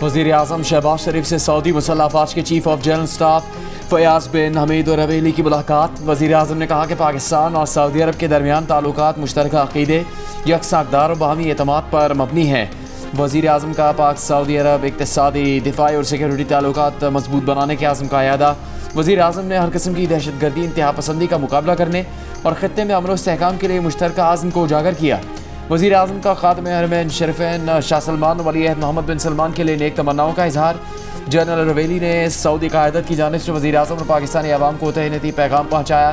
वज़ीर आज़म शहबाज शरीफ से सऊदी मुसल्लह अफ़वाज के chief of general staff Fayaz bin Hamid और रवेली की मुलाकात। वज़ीर आज़म ने कहा कि पाकिस्तान और सऊदी अरब के दरमियान ताल्लुकात मुश्तरका अक़ीदे, यकसा अक़दार और बाहमी एतमाद पर मबनी हैं। वज़ीर आज़म का पाक सऊदी अरब इक़्तिसादी, दिफ़ाई और सिक्योरिटी ताल्लुकात मजबूत बनाने के आज़म का अयादा। वज़ीर आज़म ने हर किस्म की दहशत गर्दी, इंतहा पसंदी का मुकाबला करने और ख़ित्ते में अमन और इस्तेहकाम के लिए मुश्तरका आज़म को उजागर किया। वज़ीर आज़म का ख़ातम हरमैन शरीफ़ैन शाह सलमान वली अहद मोहम्मद बिन सलमान के लिए नेक तमन्नाओं का इजहार। जनरल रवेली ने सऊदी क़यादत की जानिब से वज़ीर आज़म और पाकिस्तानी अवाम को तहनीती पैगाम पहुँचाया।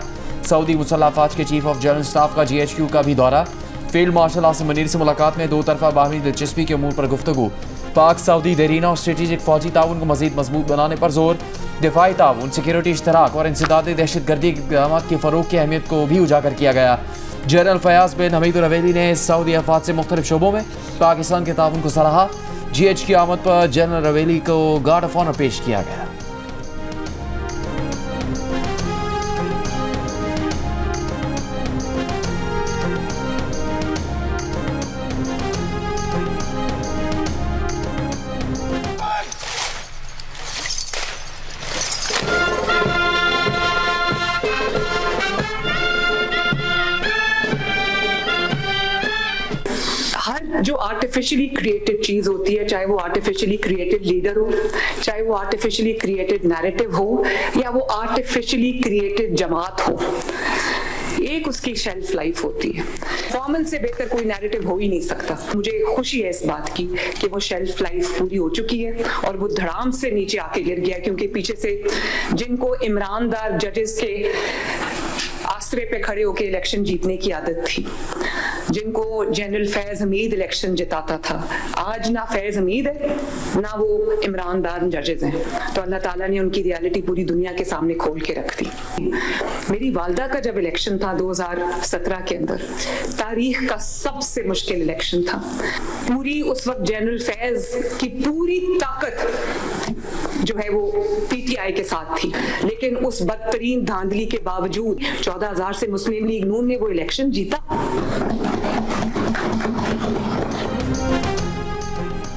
सऊदी मुसल्लह अफ़वाज के चीफ ऑफ जनरल स्टाफ का GHQ का भी दौरा। फील्ड मार्शल आसिम मुनीर से मुलाकात में दो तरफ़ा बाहमी दिलचस्पी के अमूर पर गुफ्तगू। पाक सऊदी देरीना और स्ट्रेटेजिक फ़ौजी ताउन को मज़ीद मजबूत बनाने पर जोर। दिफाई ताउन, सिक्योरिटी इश्तराक और इंसदाद दहशत गर्दी इक़दामात के फ़रोग़ की अहमियत को भी उजागर किया गया। जनरल फ़याज़ बिन हमीद रवेली ने सऊदी अफ़वाज से मुख्तलिफ शोबों में पाकिस्तान के ताउन को सराहा। GH की आमद पर जनरल रवेली को गार्ड ऑफ ऑनर पेश किया गया। जो आर्टिफिशियली क्रिएटेड चीज होती है, चाहे वो आर्टिफिशियली क्रिएटेड लीडर हो, चाहे वो आर्टिफिशियली क्रिएटेड नैरेटिव हो, या वो आर्टिफिशियली क्रिएटेड जमात हो, एक उसकी शेल्फ लाइफ होती है। परफॉर्मेंस से बेहतर कोई नैरेटिव हो ही नहीं सकता। मुझे खुशी है इस बात की कि वो शेल्फ लाइफ पूरी हो चुकी है और वो धड़ाम से नीचे आके गिर गया, क्योंकि पीछे से जिनको इमरानदार जजेस के आसरे पे खड़े होकर इलेक्शन जीतने की आदत थी, जिनको जनरल फैज हमीद इलेक्शन जिताता था, आज ना फैज हमीद है ना वो इमरानदार जजेस हैं। तो अल्लाह ताला ने उनकी रियलिटी पूरी दुनिया के सामने खोल के रख दी। मेरी वालदा का जब इलेक्शन था 2017 के अंदर, तारीख का सबसे मुश्किल इलेक्शन था। पूरी उस वक्त जनरल फैज की पूरी ताकत जो है वो PTI के साथ थी, लेकिन उस बदतरीन धांधली के बावजूद 14,000 से मुस्लिम लीग नून ने वो इलेक्शन जीता।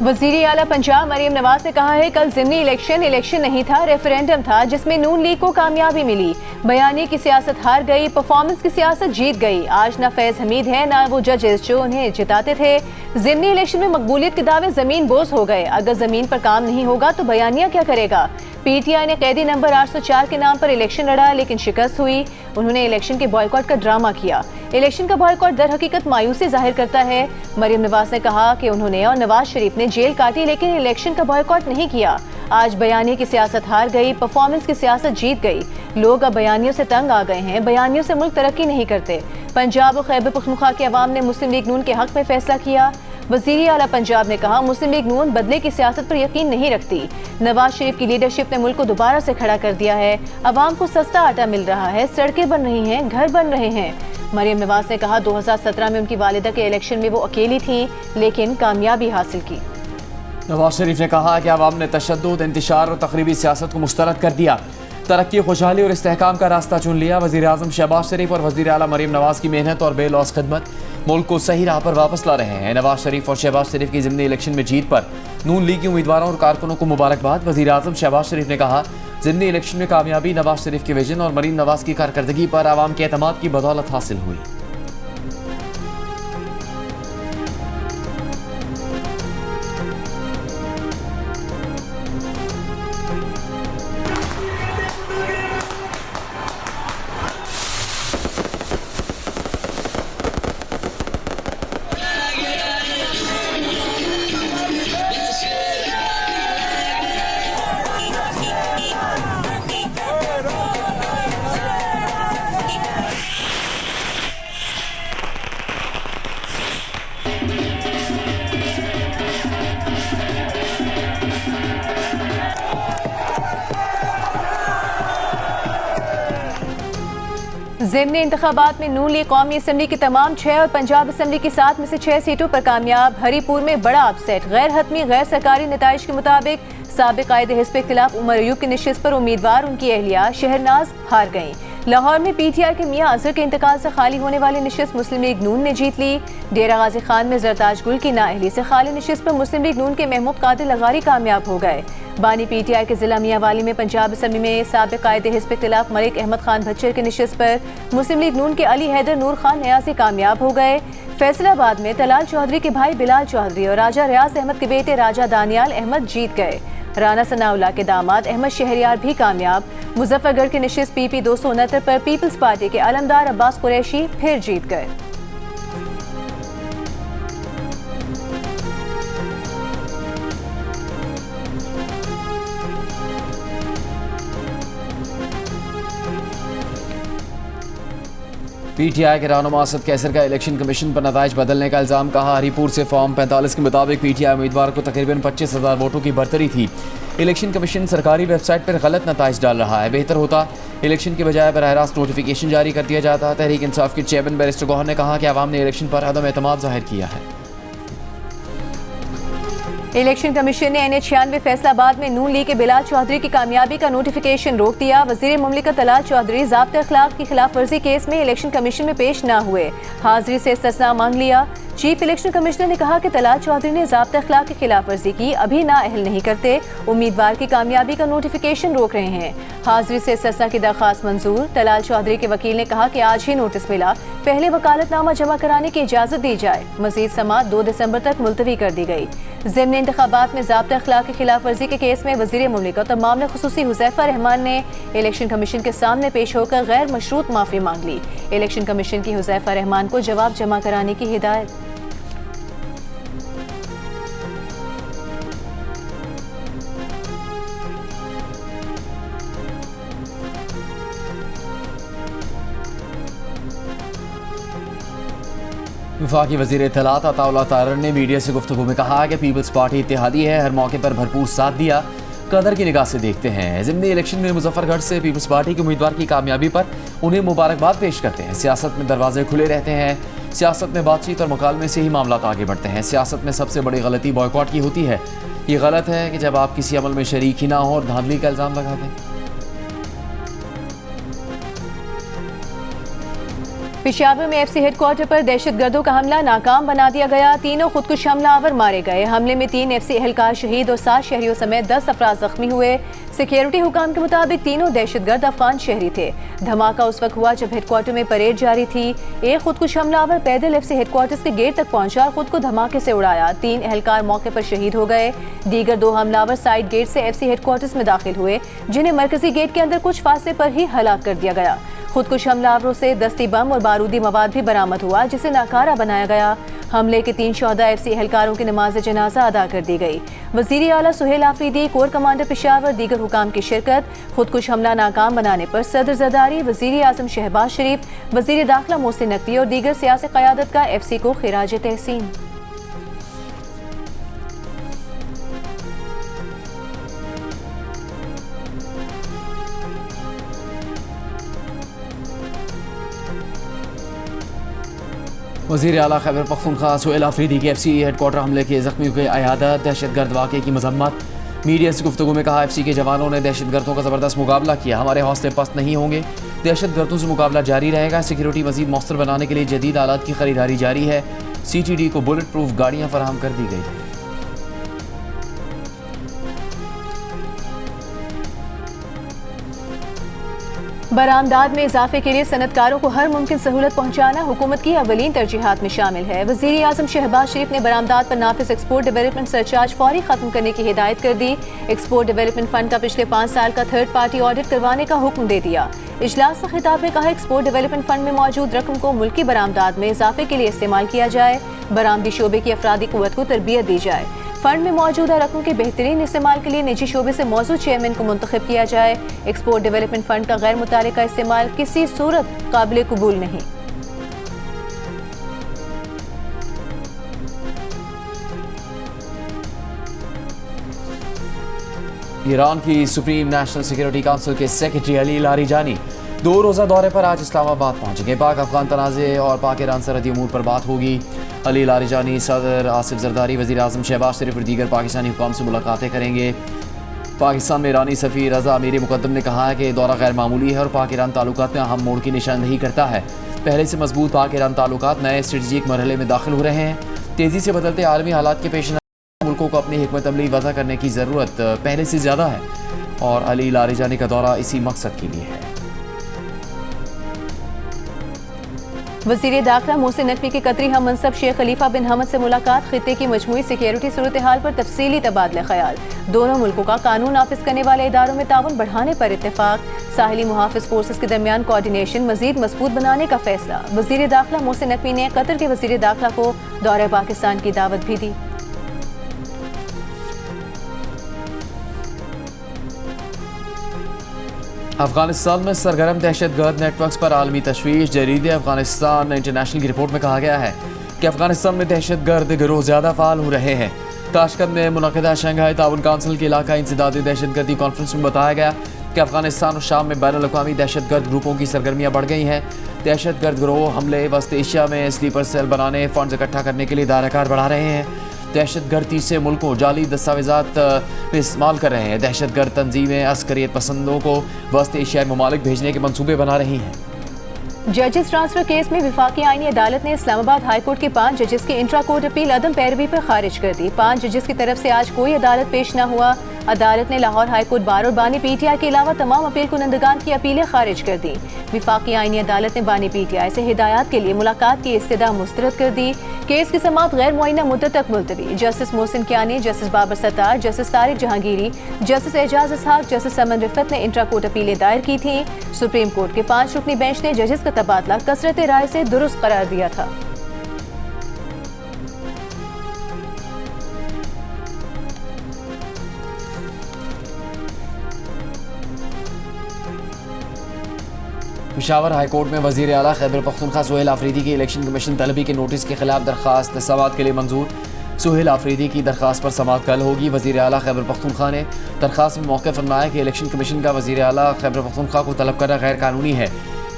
वज़ीर आला पंजाब मरीम नवाज ने कहा है, कल ज़िमनी इलेक्शन नहीं था, रेफरेंडम था जिसमें नून लीग को कामयाबी मिली। बयानी की सियासत हार गई, परफॉर्मेंस की सियासत जीत गई। आज ना फैज हमीद है ना वो जजेस जो उन्हें जिताते थे। ज़िमनी इलेक्शन में मकबूलियत के दावे ज़मीन बोझ हो गए। अगर ज़मीन पर काम नहीं होगा तो बयानिया क्या करेगा। PTI ने कैदी नंबर 804 के नाम पर इलेक्शन लड़ा, लेकिन शिकस्त हुई। उन्होंने इलेक्शन के बॉयकॉट का ड्रामा किया। इलेक्शन का बॉयकॉट दर हकीकत मायूसी जाहिर करता है। मरीम नवाज ने कहा कि उन्होंने और नवाज शरीफ ने जेल काटी, लेकिन इलेक्शन का बॉयकॉट नहीं किया। आज बयानी की सियासत हार गई, परफॉर्मेंस की सियासत जीत गई। लोग अब बयानियों से तंग आ गए हैं। बयानियों से मुल्क तरक्की नहीं करते। पंजाब और खैबर पख्तूनख्वा के अवाम ने मुस्लिम लीग नून के हक में फैसला किया। वज़ीर आला पंजाब ने कहा, मुस्लिम लीग नून बदले की सियासत पर यकीन नहीं रखती। नवाज शरीफ की लीडरशिप ने मुल्क को दोबारा से खड़ा कर दिया है। अवाम को सस्ता आटा मिल रहा है, सड़कें बन रही हैं, घर बन रहे हैं। मरीम नवाज ने कहा, 2017 में उनकी वालिदा के इलेक्शन में वो अकेली थी, लेकिन कामयाबी हासिल की। नवाज शरीफ ने कहा कि अवाम ने तशद्दुद, इंतशार और तकरीबी सियासत को मुस्तरद कर दिया, तरक्की, खुशहाली और इस्तेहकाम का रास्ता चुन लिया। वज़ीर आज़म शहबाज शरीफ और वज़ीर आला मरीम नवाज की मेहनत और बेलौस खिदमत मुल्क को सही राह पर वापस ला रहे हैं। नवाज शरीफ और शहबाज शरीफ की ज़िमनी इलेक्शन में जीत पर नून लीग के उम्मीदवारों और कारकुनों को मुबारकबाद। वज़ीर आज़म शहबाज शरीफ ने कहा, ज़िमनी इलेक्शन में कामयाबी नवाज शरीफ के विजन और मरीम नवाज की कारकर्दगी पर आवाम के एतमाद की बदौलत हासिल हुई। ज़िमनी इंतखाबात में नून लीग कौमी असम्बली की तमाम 6 और पंजाब असम्बली की 7 में से 6 सीटों पर कामयाब। हरीपुर में बड़ा अपसेट। गैर हतमी गैर सरकारी नताइज के मुताबिक साबिक कायदे हिस्ब इख्तिलाफ उमर अयूब की नशिस्त पर उम्मीदवार उनकी अहलिया शहरनाज हार गईं। लाहौर में पीटीआई के मियां अजहर के इंतकाल से खाली होने वाली नशिस्त मुस्लिम लीग नून ने जीत ली। डेरा गाजी खान में जरताज गुल की नाअहली से खाली नशिस्त पर मुस्लिम लीग नून के महमूद कादिर लगारी कामयाब हो गए। बानी पीटीआई के जिला मियांवाली में पंजाब असम्बली में साबिक कायदे हिज़्ब इख्तिलाफ मलिक अहमद खान भच्चर की नशिस्त पर मुस्लिम लीग नून के अली हैदर नूर खान न्यासी कामयाब हो गए। फैसलाबाद में तलाल चौधरी के भाई बिलाल चौधरी और राजा रियाज अहमद के बेटे राजा दानियाल अहमद जीत गए। राना सनाउल्लाह के दामाद अहमद शहरियार भी कामयाब। मुजफ्फरगढ़ की नशिस्त PP 269 पर पीपल्स पार्टी के अलमदार अब्बास कुरैशी फिर जीत गए। पीटीआई के रहनुमा असद कैसर का इलेक्शन कमीशन पर नताइज बदलने का इल्ज़ाम। कहा हरीपुर से फॉर्म 45 के मुताबिक पीटीआई उम्मीदवार को तकरीबन 25,000 वोटों की बढ़तरी थी। इलेक्शन कमीशन सरकारी वेबसाइट पर गलत नताइज डाल रहा है। बेहतर होता इलेक्शन के बजाय बराह रास्त नोटिफिकेशन जारी कर दिया जाता। तहरीक इंसाफ के चेयरमैन बैरिस्टर गौहर ने कहा कि अवाम ने इलेक्शन पर अदम एतमाद जाहिर किया है। इलेक्शन कमीशन ने NH96 फैसलाबाद में नून लीग के बिलाल चौधरी की कामयाबी का नोटिफिकेशन रोक दिया। वजीर मुमलिकत तलाल चौधरी ज़ाब्ते अखलाक की खिलाफ वर्जी केस में इलेक्शन कमीशन में पेश न हुए। हाजिरी से इस्तिस्ना मांग लिया। चीफ इलेक्शन कमिश्नर ने कहा कि तलाल चौधरी ने ज़ाब्ते अखलाक की खिलाफ वर्जी की, अभी नाअहल नहीं करते, उम्मीदवार की कामयाबी का नोटिफिकेशन रोक रहे हैं। हाजिरी से इस्तिस्ना की दरख्वास्त मंजूर। तलाल चौधरी के वकील ने कहा कि आज ही नोटिस मिला, पहले वकालतनामा जमा कराने की इजाज़त दी जाए। मजीद समाअत 2 दिसंबर तक मुलतवी कर दी गई। ज़िमनी इंतखाबात में ज़ाब्ते अखलाक की खिलाफ वर्जी के केस में वज़ीर मुमलिकत और मामले खुसूसी हुज़ैफा रहमान ने इलेक्शन कमीशन के सामने पेश होकर गैर मशरूत माफ़ी मांग ली। इलेक्शन कमीशन की हुज़ैफा रहमान को जवाब जमा कराने की हिदायत। वफाकी वज़ीर इत्तलात अताउल्लाह तारर ने मीडिया से गुफ्तगू में कहा कि पीपल्स पार्टी इत्तेहादी है, हर मौके पर भरपूर साथ दिया। कदर की निगाह से देखते हैं। ज़िमनी इलेक्शन में मुजफ्फरगढ़ से पीपल्स पार्टी के उम्मीदवार की कामयाबी पर उन्हें मुबारकबाद पेश करते हैं। सियासत में दरवाजे खुले रहते हैं। सियासत में बातचीत और मुकालमे से ही मामला आगे बढ़ते हैं। सियासत में सबसे बड़ी गलती बॉयकॉट की होती है। ये गलत है कि जब आप किसी अमल में शरीक ही ना हो और धांधली का इल्ज़ाम लगा दें। पेशावर में FC हेडक्वार्टर पर दहशतगर्दों का हमला नाकाम बना दिया गया। तीनों खुदकुश हमलावर मारे गए। हमले में 3 FC एहलकार शहीद और 7 शहरियों समेत 10 अफराद जख्मी हुए। सिक्योरिटी हुकाम के मुताबिक तीनों दहशतगर्द अफगान शहरी थे। धमाका उस वक्त हुआ जब हेडक्वार्टर में परेड जारी थी। एक खुदकुश हमलावर पैदल FC हेडक्वार्टर के गेट तक पहुंचा और खुद को धमाके से उड़ाया। 3 एहलकार मौके पर शहीद हो गए। दीगर 2 हमलावर साइड गेट से FC हेडक्वार्टर में दाखिल हुए, जिन्हें मरकजी गेट के अंदर कुछ फासले पर ही हलाक कर दिया गया। खुदकुश हमलावरों से दस्ती बम और बारूदी मवाद भी बरामद हुआ, जिसे नाकारा बनाया गया। हमले के 3 शोहदा FC एहलकारों की नमाज जनाजा अदा कर दी गई। वज़ीर आला सुहेल आफरीदी, कोर कमांडर पेशावर, दीगर हुकाम की शिरकत। खुदकुश हमला नाकाम बनाने पर सदर जरदारी, वज़ीर आज़म शहबाज शरीफ, वज़ीर दाखिला मोहसिन नकवी और दीगर सियासी क़यादत का FC को खिराज तहसीन। वज़ीर आला खैबर पख्तूनख्वा सुहेल आफरीदी के FC हेडक्वार्टर हमले के ज़ख्मियों के अयादत। दहशतगर्द वाक़े की मजम्मत। मीडिया से गुफ्तगू में कहा FC के जवानों ने दहशतगर्दों का ज़बरदस्त मुकाबला किया। हमारे हौसले पस्त नहीं होंगे, दहशतगर्दों से मुकाबला जारी रहेगा। सिक्योरिटी मज़ीद मौसर बनाने के लिए जदीद आलात की खरीदारी जारी है। CTD को बुलेट प्रूफ गाड़ियाँ फराहम कर दी गई हैं। बरामदाद में इजाफे के लिए सनतकारों को हर मुमकिन सहूलत पहुँचाना हुकूमत की अवलीन तरजीहात में शामिल है। वज़ीर आज़म शहबाज शरीफ ने बरामदाद पर नाफिज एक्सपोर्ट डेवलपमेंट सरचार्ज फौरी खत्म करने की हिदायत कर दी। एक्सपोर्ट डेवलपमेंट फंड का पिछले 5 साल का थर्ड पार्टी ऑडिट करवाने का हुक्म दे दिया। इजलास से खिताब में कहा, एक्सपोर्ट डेवलपमेंट फंड में मौजूद रकम को मुल्की बरामदाद में इजाफे के लिए इस्तेमाल किया जाए। बरामदी शोबे की अफरादी कुव्वत को तरबियत दी जाए। फंड में मौजूदा रकम के बेहतरीन इस्तेमाल के लिए निजी शोबे से मौजूद चेयरमैन को मुंतखब किया जाए। एक्सपोर्ट डेवलपमेंट फंड का गैर मुतालिका इस्तेमाल किसी सूरत काबिल कबूल नहीं। ईरान की सुप्रीम नेशनल सिक्योरिटी काउंसिल के सेक्रेटरी अली लारिजानी 2 रोज़ा दौरे पर आज इस्लामाबाद पहुंचेंगे। पाक अफगान तनाज़े और पाक ईरान सरहदी अमूर पर बात होगी। अली लारिजानी सदर आसिफ जरदारी, वज़ीर आज़म शहबाज शरीफ और दीगर पाकिस्तानी हुकाम से मुलाकातें करेंगे। पाकिस्तान में ईरानी सफ़ीर रज़ा अमीरी मुक़द्दम ने कहा है कि दौरा गैर मामूली है और पाक ईरान ताल्लुकात में अहम मोड़ की निशानदही करता है। पहले से मजबूत पाक ईरान ताल्लुकात नए स्ट्रेटजिक मरहले में दाखिल हो रहे हैं। तेज़ी से बदलते आलमी हालात के पेश नज़र मुल्कों को अपनी हिकमत अमली वज़ा करने की ज़रूरत पहले से ज़्यादा है और अली लारिजानी का दौरा इसी मकसद के लिए है। वज़ीर दाखिला मोहसिन नकवी के कतरी हम मनसब शेख खलीफा बिन हमद से मुलाकात, खित्ते की मजमूई सिक्योरिटी सूरत हाल पर तफसीली तबादला ख्याल, दोनों मुल्कों का कानून नाफिज करने वाले इदारों में ताउन बढ़ाने पर इत्तेफाक, साहिली मुहाफिज फोर्सेस के दरमियान कोऑर्डिनेशन मजीद मजबूत बनाने का फैसला। वज़ीर दाखिला मोहसिन नकवी ने कतर के वज़ीर दाखिला को दौरे पाकिस्तान की दावत भी दी। अफगानिस्तान में सरगर्म दहशतगर्द नेटवर्क्स पर आलमी तशवीश। जरीदे अफगानिस्तान इंटरनेशनल की रिपोर्ट में कहा गया है कि अफगानिस्तान में दहशतगर्द गिरोह ज़्यादा फाल हो रहे हैं। ताशकंद में मुनक़िदा शंघाई ताउन काउंसिल के इलाका इंसदादी दहशतगर्दी कॉन्फ्रेंस में बताया गया कि अफगानिस्तान और शाम में बैनुल अक़वामी दहशतगर्द ग्रुपों की सरगर्मियाँ बढ़ गई हैं। दहशतगर्द गिरोह हमले वस्त एशिया में स्लीपर सेल बनाने, फंड इकट्ठा करने के लिए दायराकार बढ़ा रहे हैं। दहशतगर्द तीसरे मुल्कों जाली दस्तावेजात में इस्तेमाल कर रहे हैं। दहशतगर्द तंजीमें अस्करियत पसंदों को वस्त एशियाई ममालिक भेजने के मंसूबे बना रही हैं। जजेस ट्रांसफर केस में विफाकी आईनी अदालत ने इस्लामाबाद हाई कोर्ट के 5 जजेस की इंट्रा कोर्ट अपील अदम पैरवी पर खारिज कर दी। 5 जजेस की तरफ से आज कोई अदालत पेश न हुआ। अदालत ने लाहौर हाई कोर्ट बार और बानी पीटीआई के अलावा तमाम अपील कुनंदगान की अपीलें खारिज कर दी। विफाकी आईनी अदालत ने बानी पीटीआई से हिदायत के लिए मुलाकात की इस्तदा मुस्तरद कर दी। केस की समाअत गैर मुअय्यना मुद्दत तक मुलतवी। Justice Mohsin Kayani, justice Babar Sattar, justice Tariq Jahangiri, justice Ejaz Ishaq, justice Saman Rifat ने इंट्रा कोर्ट अपीलें दायर की थी। सुप्रीम कोर्ट के 5 रुकनी बेंच ने जजेस का तबादला कसरत राय से दुरुस्त करार दिया था। पेशावर हाई कोर्ट में वज़ीर आला खैबर पख्तूनख्वा सुहेल आफरीदी की इलेक्शन कमीशन तलबी के नोटिस के खिलाफ दरखास्त समाअत के लिए मंजूर। सुहेल आफरीदी की दरखास्त पर समाअत कल होगी। वज़ीर आला खैबर पख्तूनख्वा ने दरखास्त में मौक़िफ़ फरमाया कि इलेक्शन कमीशन का वज़ीर आला खैबर पख्तूनख्वा को तलब करना गैर कानूनी है।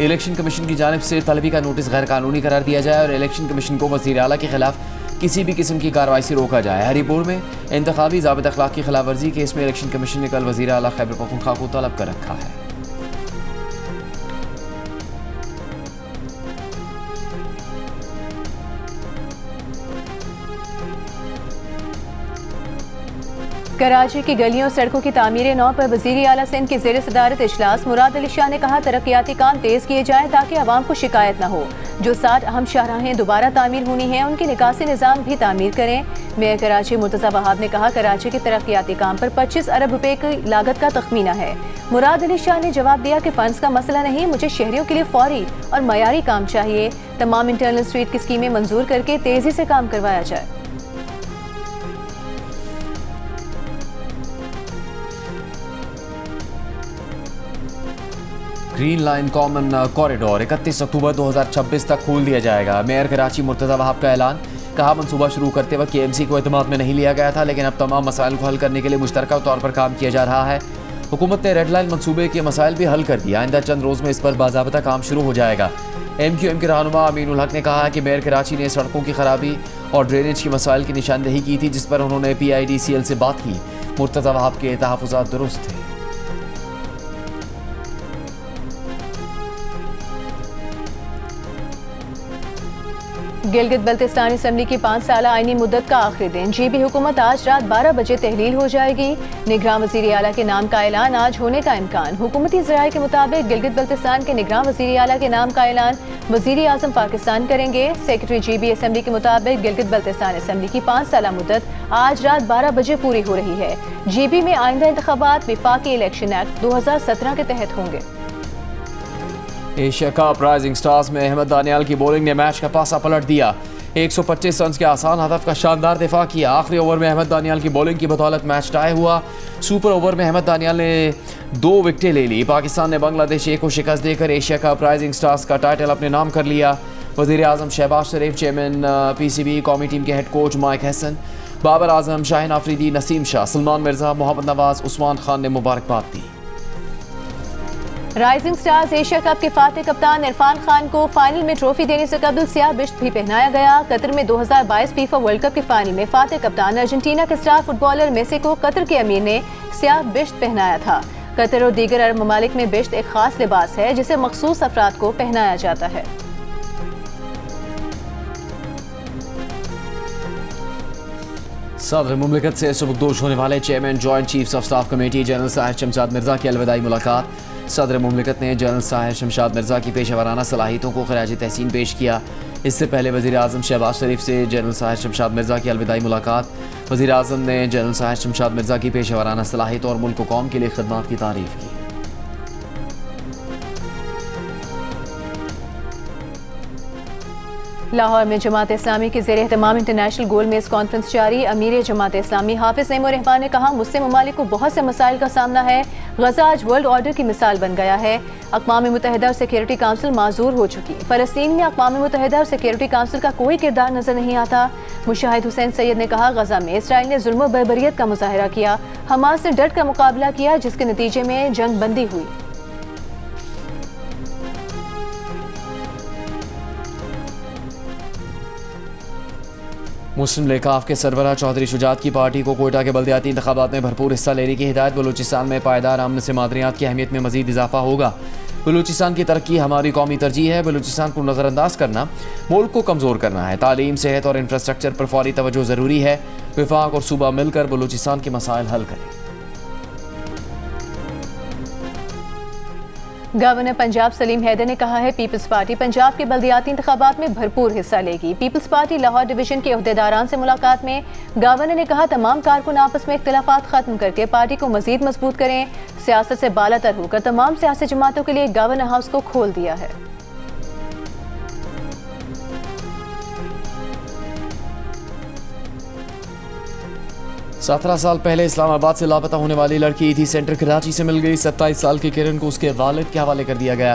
इलेक्शन कमीशन की जानिब से तलबी का नोटिस गैर कानूनी करार दिया जाए और इलेक्शन कमीशन को वज़ीर आला के खिलाफ किसी भी किस्म की कार्रवाई से रोका जाए। हरीपुर में इंतखाबी ज़ाबित अखलाक की खिलाफ वर्जी केस में इलेक्शन कमीशन ने कल वज़ीर आला खैबर पख्तूनख्वा को तलब कर रखा है। कराची की गलियों सड़कों की तामीर नौ पर वज़ीर आला सिंध के ज़ेर सदारत इजलास मुराद अली शाह ने कहा तरक्याती काम तेज़ किए जाएँ ताकि आवाम को शिकायत न हो। जो 60 अहम शाहराहें दोबारा तामीर होनी हैं उनके निकासी निज़ाम भी तामीर करें। मेयर कराची मुर्तज़ा वहाब ने कहा कराची के तरक्याती काम पर 25 अरब रुपए की लागत का तखमीना है। मुराद अली शाह ने जवाब दिया कि फंड्स का मसला नहीं, मुझे शहरियों के लिए फौरी और मयारी काम चाहिए। तमाम इंटरनल स्ट्रीट की स्कीमें मंजूर करके तेज़ी से काम करवाया जाए। ग्रीन लाइन कॉमन कॉरिडोर 31 अक्टूबर 2026 तक खोल दिया जाएगा। मेयर कराची मुर्तज़ा वहाब का ऐलान। कहा मनसूबा शुरू करते वक्त KMC को एतमाद में नहीं लिया गया था, लेकिन अब तमाम मसाइल को हल करने के लिए मुश्तरका तौर पर काम किया जा रहा है। हुकूमत ने रेड लाइन मनसूबे के मसाइल भी हल कर दिया। आइंदा चंद रोज़ में इस पर बाज़ाब्ता काम शुरू हो जाएगा। MQM के रहनुमा अमीनुल हक ने कहा कि मेयर कराची ने सड़कों की खराबी और ड्रेनेज के मसाइल की निशानदेही की थी, जिस पर उन्होंने PIDCL से बात की। मुर्तज़ा वहाब के तहफ़्फ़ुज़ात दुरुस्त थे। गिलगित बल्तिस्तान असम्बली की 5 साला आईनी मुद्दत का आखिरी दिन। GB हुकूमत आज रात 12 बजे तहलील हो जाएगी। निगरान वज़ीर आला के नाम का ऐलान आज होने का इम्कान। हुकूमती ज़राए के मुताबिक गिलगित बल्तिस्तान के निगरान वज़ीर आला के नाम का ऐलान वज़ीर आज़म पाकिस्तान करेंगे। सेक्रेटरी GB असम्बली के मुताबिक गिलगित बल्तिस्तान असम्बली की 5 साला मुद्दत आज रात 12 बजे पूरी हो रही है। GB में आइंदा इंतखाबात विफाकी इलेक्शन एक्ट 2017 के तहत होंगे। एशिया कप राइजिंग स्टार्स में अहमद दानियाल की बॉलिंग ने मैच का पासा पलट दिया। 125 रन के आसान हदफ का शानदार दिफा किया। आखिरी ओवर में अहमद दानियाल की बॉलिंग की बदौलत मैच टाई हुआ। सुपर ओवर में अहमद दानियाल ने 2 विकेटें ले ली। पाकिस्तान ने बांग्लादेश ए को शिकस्त देकर एशिया कप राइजिंग स्टार्स का टाइटल अपने नाम कर लिया। वज़ीर आज़म शहबाज शरीफ, चेयरमैन PCB, कौमी टीम के head coach Mike Hesson, Babar Azam, Shaheen Afridi, Naseem Shah, Salman Mirza, Mohammad Nawaz, Usman Khan ने मुबारकबाद दी। राइजिंग स्टार्स एशिया कप के फातेह कप्तान इरफान खान को फाइनल में ट्रॉफी देने से कबल स्याह बिश्त भी पहनाया गया। कतर में 2022 फीफा वर्ल्ड कप के फाइनल में फातेह कप्तान अर्जेंटीना के स्टार फुटबॉलर मेसी को कतर के अमीर ने स्याह बिश्त पहनाया था। कतर और दीगर अरब ममालिक में बिश्त एक खास लिबास है जिसे मखसूस अफराद को पहनाया जाता है। सदर मुमलिकत से सुबुकदोश होने वाले chairman joint chiefs of staff committee general Sahir Shamshad Mirza की अलविदाई मुलाकात। सदर मुमलिकत ने जनरल साहिर शमशाद मिर्जा की पेशेवराना सलाहियतों को खराज तहसीन पेश किया। इससे पहले वज़ीर आज़म शहबाज शरीफ से जनरल साहिर शमशाद मिर्जा की अलविदाई मुलाकात। वज़ीर आज़म ने जनरल साहिर शमशाद मिर्जा की पेशेवराना सलाहियतों और मुल्क कौम के लिए खिदमत की तारीफ की। लाहौर में जमात इस्लामी के ज़ेर एहतमाम इंटरनेशनल गोल मेज़ कॉन्फ्रेंस जारी। अमीर जमात इस्लामी हाफिज़ नईमुर रहमान ने कहा, मुस्लिम ममालिक को बहुत से मसाइल का सामना है। गजा आज वर्ल्ड ऑर्डर की मिसाल बन गया है। अक़वाम मुत्तहिदा और सिक्योरिटी काउंसिल माजूर हो चुकी। फ़लस्तीन में अक़वाम मुत्तहिदा और सिक्योरिटी काउंसिल का कोई किरदार नजर नहीं आता। मुशाहिद हुसैन सैयद ने कहा, गजा में इसराइल ने जुल्म व बर्बरियत का मुजाहिरा किया। हमास ने डट का मुकाबला किया जिसके नतीजे में जंग बंदी हुई। मुस्लिम लीग काफ के सरबराह चौधरी शुजात की पार्टी को कोयटा के बल्दियाती इंतखाबात में भरपूर हिस्सा लेने की हिदायत। बलूचिस्तान में पायदार अमन से मादनियात की अहमियत में मजीद इजाफा होगा। बलूचिस्तान की तरक्की हमारी कौमी तरजीह है। बलूचिस्तान को नज़रअंदाज करना मुल्क को कमज़ोर करना है। तालीम, सेहत और इंफ्रास्ट्रक्चर पर फौरी तवज्जो ज़रूरी है। विफाक और सूबा मिलकर बलूचिस्तान के मसाइल हल करें। गवर्नर पंजाब सलीम हैदर ने कहा है, पीपल्स पार्टी पंजाब के बल्दियाती इंतखाबात में भरपूर हिस्सा लेगी। पीपल्स पार्टी लाहौर डिवीजन के अहदेदारान से मुलाकात में गवर्नर ने कहा, तमाम कारकुन आपस में इख्तिलाफात खत्म करके पार्टी को मजीद मजबूत करें। सियासत से बालातर होकर तमाम सियासी जमातों के लिए गवर्नर हाउस को खोल दिया है। 17 साल पहले इस्लामाबाद से लापता होने वाली लड़की ईदी सेंटर कराची से मिल गई। 27 साल की किरण को उसके वालिद के हवाले कर दिया गया।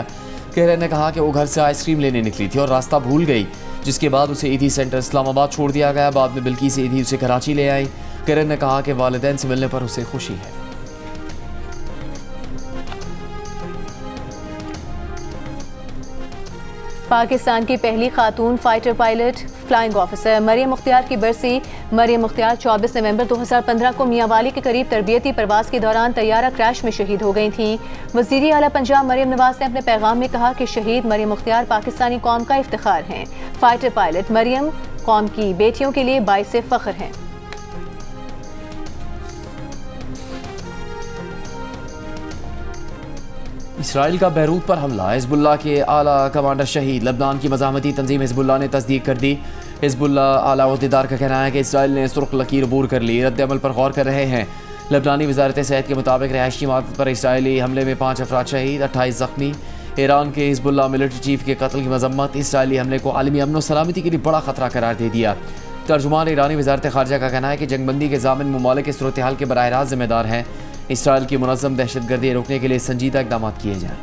किरण ने कहा कि वो घर से आइसक्रीम लेने निकली थी और रास्ता भूल गई, जिसके बाद उसे ईदी सेंटर इस्लामाबाद छोड़ दिया गया। बाद में बिल्किस ईदी उसे कराची ले आई। किरण ने कहा कि वालिदैन से मिलने पर उसे खुशी है। पाकिस्तान की पहली खातून fighter pilot flying officer Maryam Mukhtiar की बरसी। मरियम मुख्तियार 24 नवंबर 2015 को मियांवाली के करीब तरबियती परवाज के दौरान तैयारा क्रैश में शहीद हो गई थी। वज़ीर आला पंजाब मरियम नवाज ने अपने पैगाम में कहा कि शहीद मरियम मुख्तियार पाकिस्तानी कौम का इफ्तिखार हैं। फाइटर पायलट मरियम कौम की बेटियों के लिए बाइसे फ़ख्र हैं। इसराइल का बैरूत पर हमला, हिज़्बुल्लाह के आला कमांडर शहीद। लबनान की मज़ाहमती तंजीम हिज़्बुल्लाह ने तस्दीक कर दी। हिज़्बुल्लाह आला अहदेदार का कहना है कि इसराइल ने सुर्ख लकीर अबूर कर ली, रद्द-ए-अमल पर गौर कर रहे हैं। लबनानी वजारत सेहत के मुताबिक रिहायशी इमारत पर इसराइली हमले में 5 अफराद शहीद, 28 ज़ख्मी। ईरान के हिज़्बुल्लाह मिलिट्री चीफ के कत्ल की मजम्मत। इसराइली हमले को आलमी अमन और सलामती के लिए बड़ा खतरा करार दे दिया। तर्जुमान ईरानी वजारत खारजा का कहना है कि जंगबंदी के ज़ामिन ममालिक इस सूरत हाल के बराह रास्त जिम्मेदार हैं। इसराइल की मुनज़्ज़म दहशतगर्दी रोकने के लिए संजीदा इक़दाम किए जाएँ।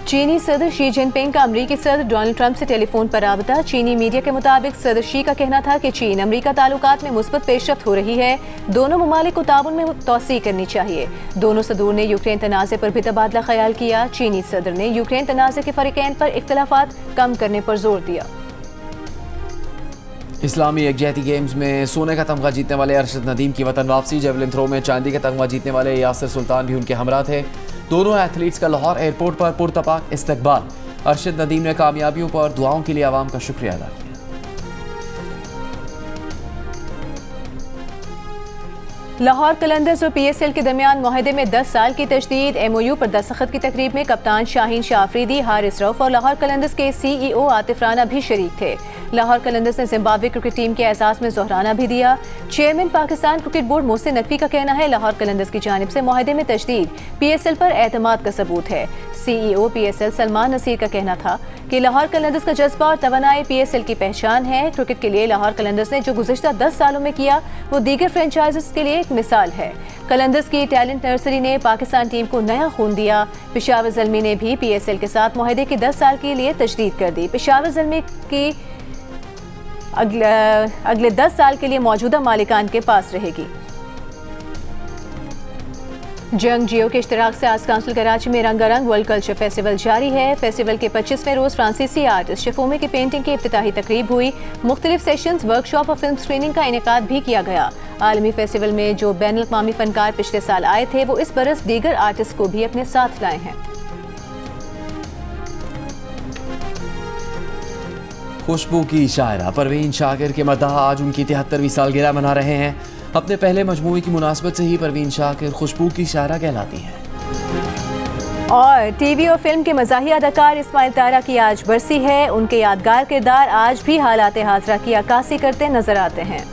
चीनी सदर शी जिनपिंग का अमरीकी सदर डोनाल्ड ट्रंप से टेलीफोन पर राबता। चीनी मीडिया के मुताबिक सदर शी का कहना था कि चीन अमरीका ताल्लुकात में मुस्बत पेशरफ्त हो रही है। दोनों ममालिक को ताउन में तोसी करनी चाहिए। दोनों सदूर ने यूक्रेन तनाज़े पर भी तबादला ख्याल किया। चीनी सदर ने यूक्रेन तनाज़े के फरीकैन पर इख्तिलाफात कम करने पर जोर दिया। इस्लामी यकजहती गेम्स में सोने का तमगा जीतने वाले अरशद नदीम की वतन वापसी। जेवलिन थ्रो में चांदी का तमगा जीतने वाले यासिर सुल्तान भी उनके हमरा थे। दोनों एथलीट्स का लाहौर एयरपोर्ट पर पुरतपाक इस्तकबाल। अरशद नदीम ने कामयाबियों पर दुआओं के लिए आवाम का शुक्रिया अदा किया। लाहौर कलंदर्स और PSL के दरमियान मुआहदे में 10 साल की तजदीद। MOU पर दस्तखत की तकरीब में कप्तान शाहीन शाह अफरीदी, हारिस रऊफ और लाहौर कलंदर्स के CEO आतिफ राना भी शरीक थे। लाहौर कलंदर्स ने जिम्बाब्वे क्रिकेट टीम के एजाज में जोहराना भी दिया। Chairman Pakistan cricket board Mohsin Naqvi का कहना है, लाहौर कलंदर्स की जानिब से मुआहदे में तजदीद PSL पर एतमाद का सबूत है। CEO PSL सलमान नसीर का कहना था कि लाहौर कलंदर्स का जज्बा और तवानाई PSL की पहचान है। क्रिकेट के लिए लाहौर कलंदर्स ने जो गुज़िश्ता 10 सालों में किया वो दीगर फ्रेंचाइजेस के लिए एक मिसाल है। कलंदर्स की टैलेंट नर्सरी ने पाकिस्तान टीम को नया खून दिया। पेशावर ज़ल्मी ने भी PSL के साथ मुआहदे की 10 साल के लिए तजदीद कर दी। पेशावर ज़ल्मी की अगले 10 साल के लिए मौजूदा मालिकान के पास रहेगी। जंग जियो के इश्तराक से आज काउंसिल कराची में रंगारंग वर्ल्ड कल्चर फेस्टिवल जारी है। फेस्टिवल के 25वें रोज फ्रांसीसी आर्टिस्ट शिफोमे की पेंटिंग की इफ्तिताही तकरीब हुई। मुख्तलिफ सेशंस, वर्कशॉप और फिल्म स्क्रीनिंग का इनेकाद भी किया गया। आलमी फेस्टिवल में जो बैनुल अक़वामी फनकार पिछले साल आए थे वो इस बरस दीगर आर्टिस्ट को भी अपने साथ लाए हैं। खुशबू की शायरा परवीन शाकिर के मद्दाह आज उनकी 73वीं सालगिरह मना रहे हैं। अपने पहले मजमूए की मुनासबत से ही परवीन शाकिर खुशबू की शायरा कहलाती हैं। और टीवी और फिल्म के मज़ाहिया अदाकार इस्माइल तारा की आज बरसी है। उनके यादगार किरदार आज भी हालात हाज़िरा की अक्कासी करते नजर आते हैं।